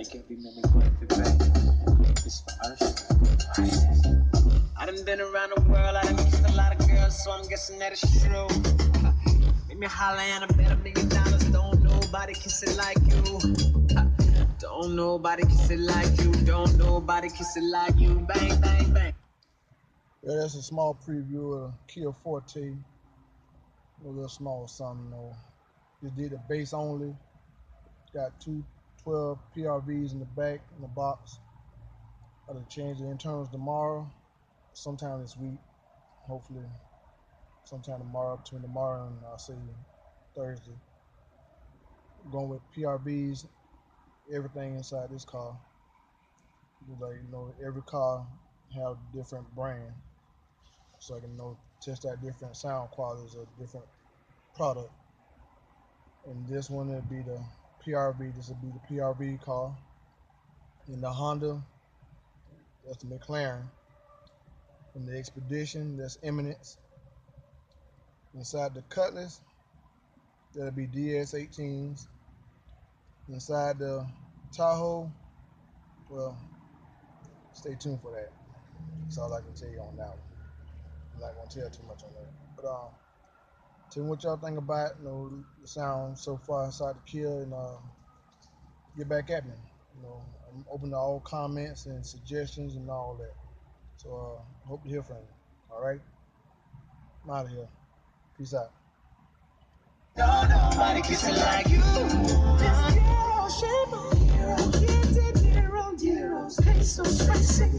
I done been around the world, I done kissed a lot of girls, so I'm guessing that it's true. Make me holler and I bet $1 million. Don't nobody kiss it like you. Don't nobody kiss it like you. Don't nobody kiss it like you. Bang, bang, bang. Yeah, that's a small preview of Kia Forte. A little small something, though. Just did the base only. Got two 12 PRVs in the back in the box. I'll change the internals tomorrow, sometime this week. Hopefully, sometime tomorrow, between tomorrow and I'll say Thursday. Going with PRVs, everything inside this car. Like, every car have different brand, so I can test out different sound qualities of different product. And this one will be the PRV. This will be the PRV car. In the Honda, that's the McLaren. In the Expedition, that's Eminence. Inside the Cutlass, that'll be DS18s. Inside the Tahoe, well, stay tuned for that. That's all I can tell you on that one. I'm not gonna tell too much on that. But tell me what y'all think about the sound so far inside the Kia, and get back at me. I'm open to all comments and suggestions and all that. So hope to hear from you. All right, I'm out of here. Peace out. Don't nobody kiss it like you. This girl, shape of hero, gifted hero, heroes, hey, so spicy.